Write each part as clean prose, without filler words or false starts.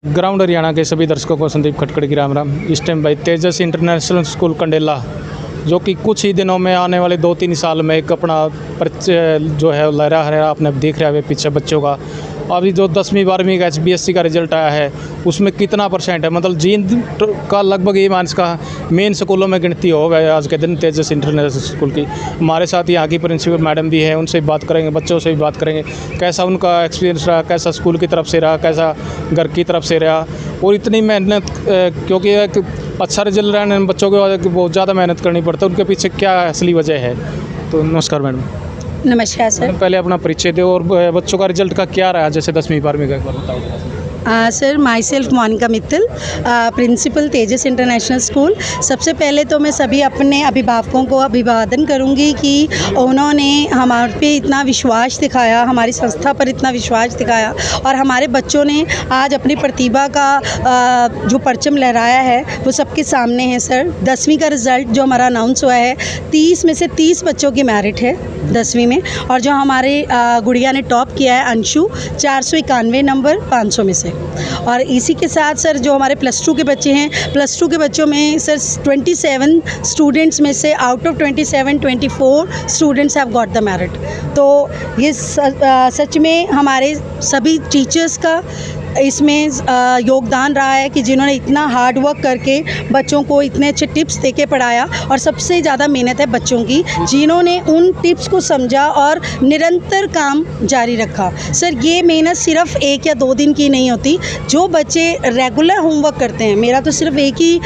Ground Haryana के सभी दर्शकों को संदीप खटकड़ की राम राम। इस टाइम भाई तेजस इंटरनेशनल स्कूल कंडेला, जो कि कुछ ही दिनों में आने वाले 2-3 साल में एक अपना परिचय जो है लहरा है, आपने देख रहा है पीछे बच्चों का। अभी जो 10वीं 12वीं का HBSC का रिजल्ट आया है उसमें कितना % है, मतलब जींद का लगभग ये मान का मेन स्कूलों में गिनती हो गए आज के दिन तेजस इंटरनेशनल स्कूल की। हमारे साथ यहाँ की प्रिंसिपल मैडम भी है, उनसे भी बात करेंगे, बच्चों से भी बात करेंगे कैसा उनका एक्सपीरियंस रहा, कैसा स्कूल की तरफ से रहा, कैसा घर की तरफ से रहा। और इतनी मेहनत, क्योंकि एक अच्छा रिजल्ट रहने बच्चों को बहुत ज़्यादा मेहनत करनी पड़ती है, उनके पीछे क्या असली वजह है। तो नमस्कार मैडम। नमस्कार सर। पहले अपना परिचय दो और बच्चों का रिजल्ट का क्या रहा, जैसे 10वीं 12वीं का एक बार बताओ। Sir, myself Monica Mittal, principal Tejas international school. सबसे पहले तो मैं सभी अपने अभिभावकों को अभिवादन करूंगी कि उन्होंने हमारे पे इतना विश्वास दिखाया, हमारी संस्था पर इतना विश्वास दिखाया और हमारे बच्चों ने आज अपनी प्रतिभा का जो परचम लहराया है वो सबके सामने है। सर, 10वीं का रिज़ल्ट जो हमारा अनाउंस हुआ है, 30 में से 30 बच्चों की मेरिट है 10वीं में, और जो हमारे गुड़िया ने टॉप किया है अंशु, 491 नंबर 500 में से। और इसी के साथ सर जो हमारे +2 के बच्चे हैं, +2 के बच्चों में सर 27 स्टूडेंट्स में से out of 27 24 students have got the merit. तो ये सच में हमारे सभी टीचर्स का इसमें योगदान रहा है कि जिन्होंने इतना हार्ड वर्क करके बच्चों को इतने अच्छे टिप्स देके पढ़ाया, और सबसे ज़्यादा मेहनत है बच्चों की जिन्होंने उन टिप्स को समझा और निरंतर काम जारी रखा। सर, ये मेहनत सिर्फ 1 या 2 दिन की नहीं होती। जो बच्चे रेगुलर होमवर्क करते हैं, मेरा तो सिर्फ एक ही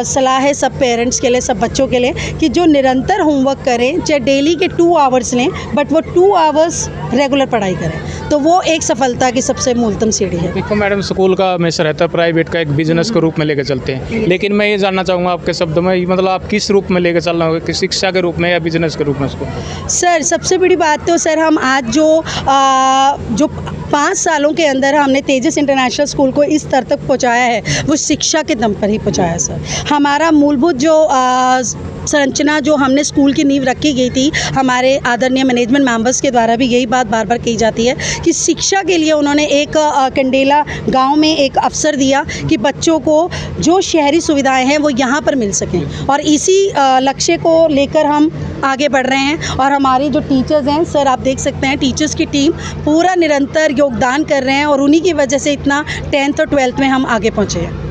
सलाह है सब पेरेंट्स के लिए, सब बच्चों के लिए, कि जो निरंतर होमवर्क करें, चाहे डेली के 2 आवर्स लें, बट वो 2 आवर्स रेगुलर पढ़ाई करें, तो वो एक सफलता की सबसे मूलतम सीढ़ी है। देखो मैडम, स्कूल का हमेशा रहता है प्राइवेट का एक बिजनेस के रूप में लेकर चलते हैं, लेकिन मैं ये जानना चाहूँगा आपके शब्दों में, मतलब आप किस रूप में लेकर चलना होगा, कि शिक्षा के रूप में या बिजनेस के रूप में इसको? सर, सबसे बड़ी बात तो सर हम आज जो 5 सालों के अंदर हमने तेजस इंटरनेशनल स्कूल को इस स्तर तक पहुंचाया है, वो शिक्षा के दम पर ही पहुंचाया है। सर, हमारा मूलभूत जो संरचना जो हमने स्कूल की नींव रखी गई थी, हमारे आदरणीय मैनेजमेंट मेंबर्स के द्वारा भी यही बात बार बार कही जाती है कि शिक्षा के लिए उन्होंने एक कंडेला गांव में एक अवसर दिया कि बच्चों को जो शहरी सुविधाएं हैं वो यहाँ पर मिल सकें, और इसी लक्ष्य को लेकर हम आगे बढ़ रहे हैं। और हमारे जो टीचर्स हैं सर, आप देख सकते हैं टीचर्स की टीम पूरा निरंतर योगदान कर रहे हैं, और उन्हीं की वजह से इतना 10th और 12th में हम आगे पहुँचे हैं।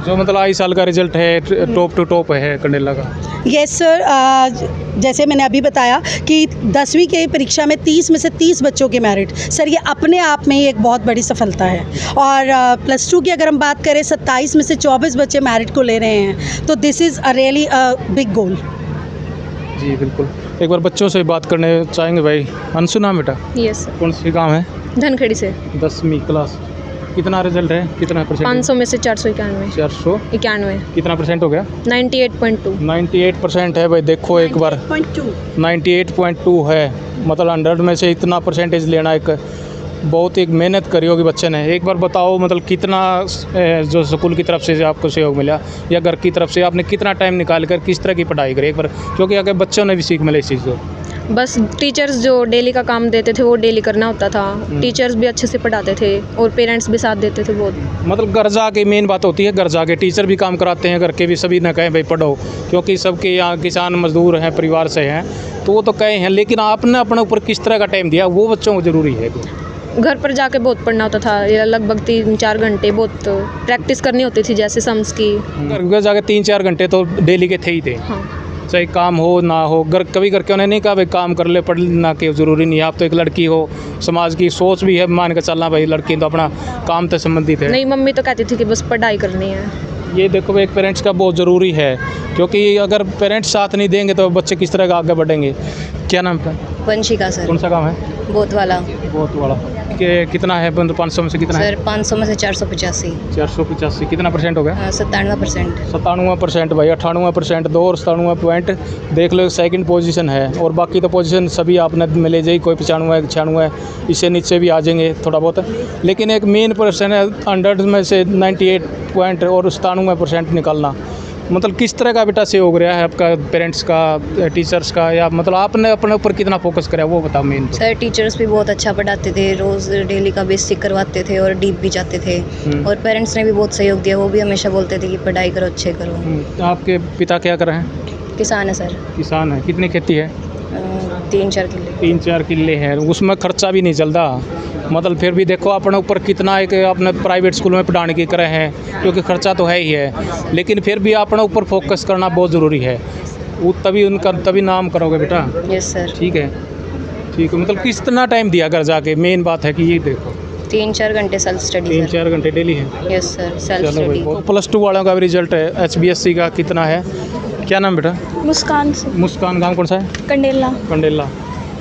जो मतलब इस साल का रिजल्ट है टॉप टू टॉप है कंडेला का। यस सर, जैसे मैंने अभी बताया कि 10वीं की परीक्षा में 30 में से 30 बच्चों के मेरिट, सर ये अपने आप में ही एक बहुत बड़ी सफलता है। और +2 की अगर हम बात करें, 27 में से 24 बच्चे मेरिट को ले रहे हैं, तो this is a really big goal. जी बिल्कुल, एक बार बच्चों से बात करने चाहेंगे। भाई, अंशु नाम बेटा? Yes sir. कौन सी गाँव है? धनखड़ी से। 10वीं क्लास, कितना रिजल्ट है, कितना %? 500 में से 491। 491 कितना % हो गया? 98.2। 98% है भाई। देखो एक बार 98.2 है, मतलब 100 में से इतना % लेना एक बहुत एक मेहनत करी होगी बच्चे ने। एक बार बताओ, मतलब कितना जो स्कूल की तरफ से आपको सहयोग मिला या घर की तरफ से आपने कितना टाइम निकाल कर किस तरह की पढ़ाई करी एक बार, क्योंकि अगर बच्चों ने भी सीख मिले इस चीज़ को। बस टीचर्स जो डेली का काम देते थे वो डेली करना होता था, टीचर्स भी अच्छे से पढ़ाते थे और पेरेंट्स भी साथ देते थे बहुत। मतलब घर जाके मेन बात होती है, घर जाके टीचर भी काम कराते हैं, घर के भी सभी न कहें भाई पढ़ो, क्योंकि सबके यहाँ किसान मजदूर हैं, परिवार से हैं, तो वो तो कहे हैं, लेकिन आपने अपने ऊपर किस तरह का टाइम दिया वो बच्चों को ज़रूरी है। घर पर जाके बहुत पढ़ना होता था, लगभग 3-4 घंटे बहुत प्रैक्टिस करनी होती थी, जैसे सम्स की। घर जाके 3-4 घंटे तो डेली के थे ही थे। हाँ, चाहे काम हो ना हो, घर कभी करके उन्हें नहीं कहा भाई काम कर ले, पढ़ना के ज़रूरी नहीं है। आप तो एक लड़की हो, समाज की सोच भी है, मान के चलना भाई लड़की तो अपना काम से संबंधित है। नहीं, मम्मी तो कहती थी कि बस पढ़ाई करनी है। ये देखो एक पेरेंट्स का बहुत ज़रूरी है, क्योंकि अगर पेरेंट्स साथ नहीं देंगे तो बच्चे किस तरह का आगे बढ़ेंगे। क्या नाम था? वंशिका सर। कौन सा काम है? बहुत वाला। बहुत बड़ा। कितना है? 500 में से कितना है? सर 500 में से 485। 485 कितना % हो गया? 97%। 97% भाई। 98% 2 और 97 पॉइंट देख लो, सेकंड पोजीशन है, और बाकी तो पोजीशन सभी आपने मिले जाए, कोई 95 96 इससे नीचे भी आ जाएंगे थोड़ा बहुत, लेकिन एक मेन पर्सन है 100 में से 98 पॉइंट और 97% निकालना, मतलब किस तरह का बेटा सहयोग रहा है आपका, पेरेंट्स का, टीचर्स का, या मतलब आपने अपने ऊपर कितना फोकस करा वो बताओ मेन। सर टीचर्स भी बहुत अच्छा पढ़ाते थे, रोज़ डेली का बेसिक करवाते थे और डीप भी जाते थे। और पेरेंट्स ने भी बहुत सहयोग दिया, वो भी हमेशा बोलते थे कि पढ़ाई करो, अच्छे करो। आपके पिता क्या कर रहे हैं? किसान है सर। किसान है। कितनी खेती है? 3-4 किले। 3-4 किले हैं, उसमें खर्चा भी नहीं चलता। मतलब फिर भी देखो अपने ऊपर कितना एक अपने प्राइवेट स्कूल में पढ़ाने की करे हैं, क्योंकि खर्चा तो है ही है, लेकिन फिर भी अपने ऊपर फोकस करना बहुत ज़रूरी है। वो तभी नाम करोगे बेटा। Yes sir. ठीक है, ठीक है। मतलब कितना टाइम दिया घर जाके, मेन बात है कि ये देखो 3-4 घंटे सेल्फ स्टडी। 3-4 घंटे डेली है। यस सर, सेल्फ चलो भाई, स्टडी। +2 वालों का भी रिजल्ट है, HBSC का कितना है? क्या नाम बेटा? मुस्कान से। मुस्कान। गाँव कौन सा है? कंडेला। कंडेला।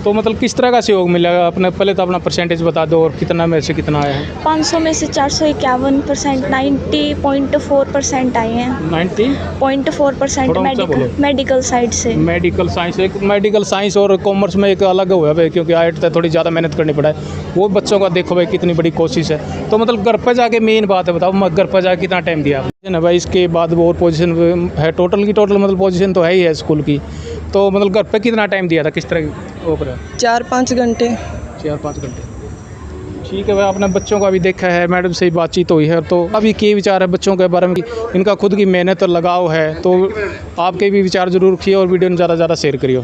तो मतलब किस तरह का सहयोग मिलेगा? अपने पहले तो अपना परसेंटेज बता दो, और कितना में से कितना आया है? 500 में से 451%, 90.4% आए हैं। 90.4% मेडिकल मेडिकल साइड से। मेडिकल साइंस, एक मेडिकल साइंस और कॉमर्स में एक अलग हुआ भाई, क्योंकि आर्ट तो थोड़ी ज़्यादा मेहनत करनी पड़ा है। वो बच्चों का देखो भाई कितनी बड़ी कोशिश है। तो मतलब घर पर जाके मेन बात है, बताओ घर पर जाके कितना टाइम दिया आपने ना भाई? इसके बाद वो और पोजीशन है, टोटल मतलब पोजीशन तो है ही है स्कूल की। तो मतलब घर पे कितना टाइम दिया था, किस तरह वो करा? 4-5 घंटे। 4-5 घंटे। ठीक है भाई, आपने बच्चों का भी देखा है, मैडम से ही बातचीत हुई है, तो अभी क्या विचार है बच्चों के बारे में? इनका खुद की मेहनत और लगाव है, तो आपके भी विचार ज़रूर रखिए और वीडियो में ज़्यादा से ज़्यादा शेयर करिए।